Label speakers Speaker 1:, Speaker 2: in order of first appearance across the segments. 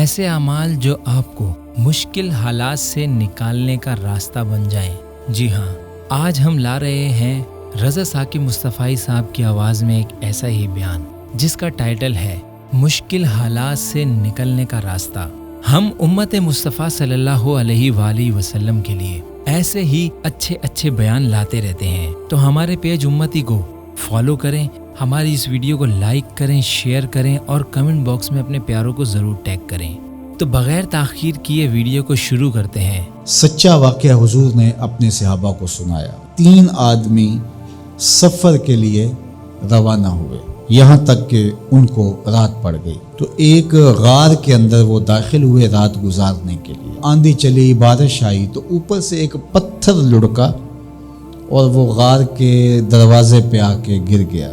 Speaker 1: ایسے اعمال جو آپ کو مشکل حالات سے نکالنے کا راستہ بن جائیں۔ جی ہاں، آج ہم لا رہے ہیں رضا ثاقب مصطفی صاحب کی آواز میں ایک ایسا ہی بیان جس کا ٹائٹل ہے مشکل حالات سے نکلنے کا راستہ۔ ہم امت مصطفیٰ صلی اللہ علیہ وآلہ وسلم کے لیے ایسے ہی اچھے بیان لاتے رہتے ہیں، تو ہمارے پیج امتی کو فالو کریں، ہماری اس ویڈیو کو لائک کریں، شیئر کریں اور کمنٹ باکس میں اپنے پیاروں کو ضرور ٹیگ کریں۔ تو بغیر تاخیر کیے ویڈیو کو شروع کرتے ہیں۔
Speaker 2: سچا واقعہ حضور نے اپنے صحابہ کو سنایا۔ 3 آدمی سفر کے لیے روانہ ہوئے، یہاں تک کہ ان کو رات پڑ گئی، تو ایک غار کے اندر وہ داخل ہوئے رات گزارنے کے لیے۔ آندھی چلی، بارش آئی، تو اوپر سے ایک پتھر لڑکا اور وہ غار کے دروازے پہ آ کے گر گیا،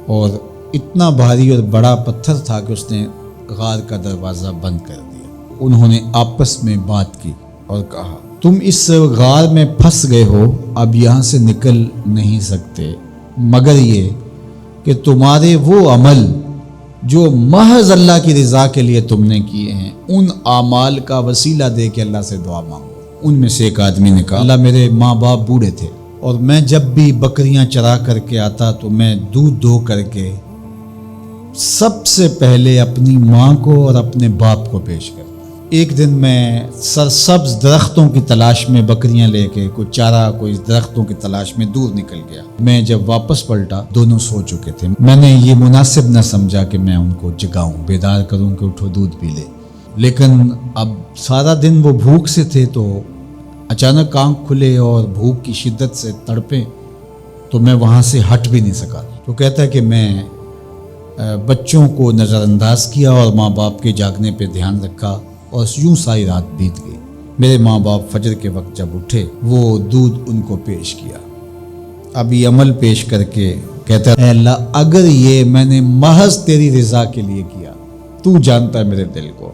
Speaker 2: اور اتنا بھاری اور بڑا پتھر تھا کہ اس نے غار کا دروازہ بند کر دیا۔ انہوں نے آپس میں بات کی اور کہا، تم اس غار میں پھنس گئے ہو، اب یہاں سے نکل نہیں سکتے مگر یہ کہ تمہارے وہ عمل جو محض اللہ کی رضا کے لیے تم نے کیے ہیں، ان اعمال کا وسیلہ دے کے اللہ سے دعا مانگو۔ ان میں سے ایک آدمی نے کہا، اللہ میرے ماں باپ بوڑھے تھے اور میں جب بھی بکریاں چرا کر کے آتا تو میں دودھ دو کر کے سب سے پہلے اپنی ماں کو اور اپنے باپ کو پیش کرتا۔ ایک دن میں سرسبز درختوں کی تلاش میں بکریاں لے کے کوئی چارہ، کوئی درختوں کی تلاش میں دور نکل گیا۔ میں جب واپس پلٹا دونوں سو چکے تھے۔ میں نے یہ مناسب نہ سمجھا کہ میں ان کو جگاؤں، بیدار کروں کہ اٹھو دودھ پی لے، لیکن اب سارا دن وہ بھوک سے تھے، تو اچانک آنکھ کھلے اور بھوک کی شدت سے تڑپے، تو میں وہاں سے ہٹ بھی نہیں سکا۔ تو کہتا ہے کہ میں بچوں کو نظر انداز کیا اور ماں باپ کے جاگنے پہ دھیان رکھا، اور یوں ساری رات بیت گئی۔ میرے ماں باپ فجر کے وقت جب اٹھے، وہ دودھ ان کو پیش کیا۔ اب یہ عمل پیش کر کے کہتا ہے، اے اللہ، اگر یہ میں نے محض تیری رضا کے لیے کیا، تو جانتا ہے میرے دل کو،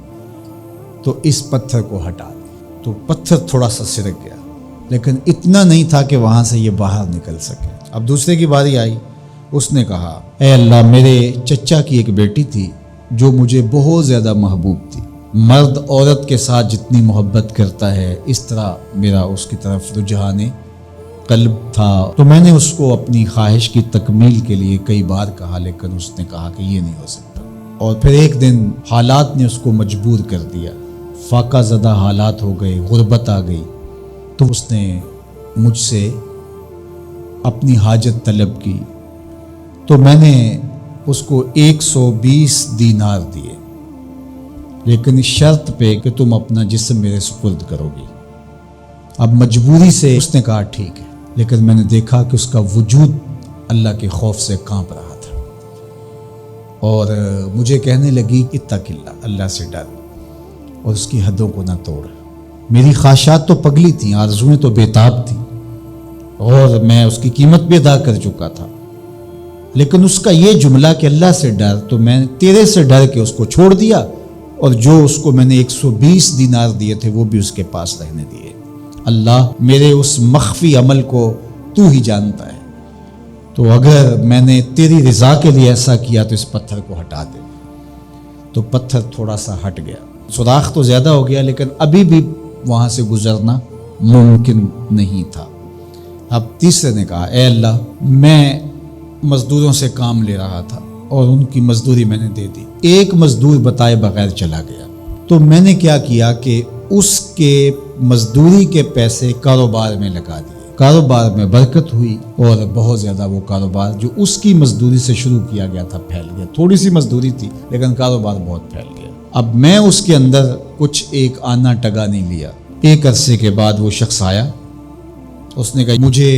Speaker 2: تو اس پتھر کو ہٹا دے۔ تو پتھر تھوڑا سا سرک گیا، لیکن اتنا نہیں تھا کہ وہاں سے یہ باہر نکل سکے۔ اب دوسرے کی باری آئی، اس نے کہا، اے اللہ، میرے چچا کی ایک بیٹی تھی جو مجھے بہت زیادہ محبوب تھی۔ مرد عورت کے ساتھ جتنی محبت کرتا ہے، اس طرح میرا اس کی طرف رجحان قلب تھا، تو میں نے اس کو اپنی خواہش کی تکمیل کے لیے کئی بار کہا، لیکن اس نے کہا کہ یہ نہیں ہو سکتا۔ اور پھر ایک دن حالات نے اس کو مجبور کر دیا، فاقہ زدہ حالات ہو گئے، غربت آ گئی، تو اس نے مجھ سے اپنی حاجت طلب کی، تو میں نے اس کو 120 دینار دیے، لیکن اس شرط پہ کہ تم اپنا جسم میرے سپرد کرو گی۔ اب مجبوری سے اس نے کہا ٹھیک ہے، لیکن میں نے دیکھا کہ اس کا وجود اللہ کے خوف سے کانپ رہا تھا، اور مجھے کہنے لگی، اتق اللہ، اللہ سے ڈر اور اس کی حدوں کو نہ توڑ۔ میری خواہشات تو پگلی تھیں، آرزویں تو بےتاب تھیں، اور میں اس کی قیمت بھی ادا کر چکا تھا، لیکن اس کا یہ جملہ کہ اللہ سے ڈر، تو میں نے تیرے سے ڈر کے اس کو چھوڑ دیا، اور جو اس کو میں نے 120 دینار دیے تھے وہ بھی اس کے پاس رہنے دیے۔ اللہ، میرے اس مخفی عمل کو تو ہی جانتا ہے، تو اگر میں نے تیری رضا کے لیے ایسا کیا تو اس پتھر کو ہٹا دے۔ تو پتھر تھوڑا سا ہٹ گیا، سوراخ تو زیادہ ہو گیا، لیکن ابھی بھی وہاں سے گزرنا ممکن نہیں تھا۔ اب تیسرے نے کہا، اے اللہ، میں مزدوروں سے کام لے رہا تھا اور ان کی مزدوری میں نے دے دی، ایک مزدور بتائے بغیر چلا گیا، تو میں نے کیا کیا کہ اس کے مزدوری کے پیسے کاروبار میں لگا دیے۔ کاروبار میں برکت ہوئی، اور بہت زیادہ وہ کاروبار جو اس کی مزدوری سے شروع کیا گیا تھا پھیل گیا۔ تھوڑی سی مزدوری تھی، لیکن کاروبار بہت پھیل گیا۔ اب میں اس کے اندر کچھ ایک آنا ٹگا نہیں لیا۔ ایک عرصے کے بعد وہ شخص آیا، اس نے کہا، مجھے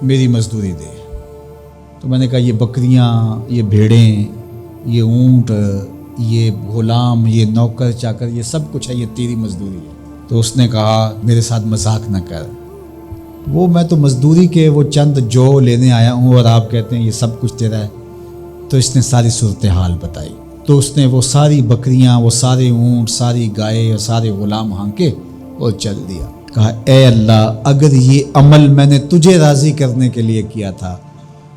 Speaker 2: میری مزدوری دے۔ تو میں نے کہا، یہ بکریاں، یہ بھیڑیں، یہ اونٹ، یہ غلام، یہ نوکر چاکر، یہ سب کچھ ہے، یہ تیری مزدوری ہے۔ تو اس نے کہا، میرے ساتھ مذاق نہ کر، میں تو مزدوری کے وہ چند جو لینے آیا ہوں، اور آپ کہتے ہیں یہ سب کچھ تیرا ہے۔ تو اس نے ساری صورتحال بتائی، تو اس نے وہ ساری بکریاں، وہ سارے اونٹ، ساری گائے اور سارے غلام ہانکے اور چل دیا۔ کہا، اے اللہ، اگر یہ عمل میں نے تجھے راضی کرنے کے لیے کیا تھا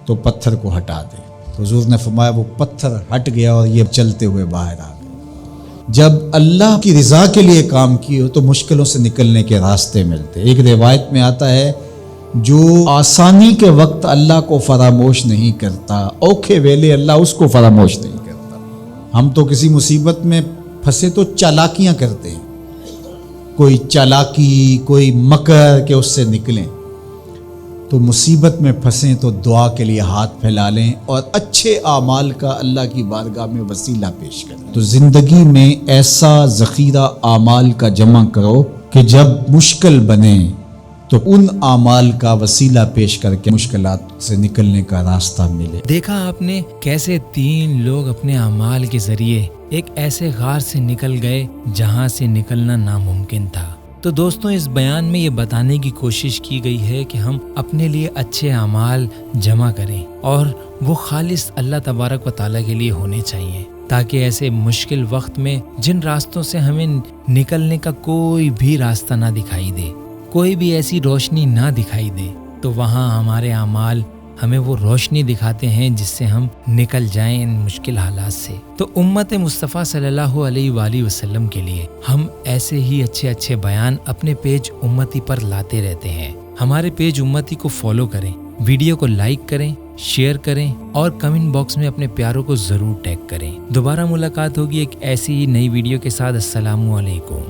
Speaker 2: تو پتھر کو ہٹا دے۔ تو حضور نے فرمایا وہ پتھر ہٹ گیا اور یہ چلتے ہوئے باہر آ گئے۔ جب اللہ کی رضا کے لیے کام کیے تو مشکلوں سے نکلنے کے راستے ملتے. ایک روایت میں آتا ہے جو آسانی کے وقت اللہ کو فراموش نہیں کرتا، اوکھے ویلے اللہ اس کو فراموش نہیں کرتا. ہم تو کسی مصیبت میں پھنسے تو چالاکیاں کرتے ہیں، کوئی چالاکی، کوئی مکر کہ اس سے نکلیں. تو مصیبت میں پھنسیں تو دعا کے لیے ہاتھ پھیلا لیں اور اچھے اعمال کا اللہ کی بارگاہ میں وسیلہ پیش کریں. تو زندگی میں ایسا ذخیرہ اعمال کا جمع کرو کہ جب مشکل بنے تو ان اعمال کا وسیلہ پیش کر کے مشکلات سے نکلنے کا راستہ ملے.
Speaker 1: دیکھا آپ نے کیسے 3 لوگ اپنے اعمال کے ذریعے ایک ایسے غار سے نکل گئے جہاں سے نکلنا ناممکن تھا. تو دوستوں اس بیان میں یہ بتانے کی کوشش کی گئی ہے کہ ہم اپنے لیے اچھے اعمال جمع کریں اور وہ خالص اللہ تبارک و تعالیٰ کے لیے ہونے چاہیے، تاکہ ایسے مشکل وقت میں جن راستوں سے ہمیں نکلنے کا کوئی بھی راستہ نہ دکھائی دے، کوئی بھی ایسی روشنی نہ دکھائی دے، تو وہاں ہمارے اعمال ہمیں وہ روشنی دکھاتے ہیں جس سے ہم نکل جائیں ان مشکل حالات سے. تو امت مصطفیٰ صلی اللہ علیہ وآلہ وسلم کے لیے ہم ایسے ہی اچھے بیان اپنے پیج امتی پر لاتے رہتے ہیں. ہمارے پیج امتی کو فالو کریں، ویڈیو کو لائک کریں، شیئر کریں اور کمنٹ باکس میں اپنے پیاروں کو ضرور ٹیگ کریں. دوبارہ ملاقات ہوگی ایک ایسی ہی نئی ویڈیو کے ساتھ. السلام علیکم.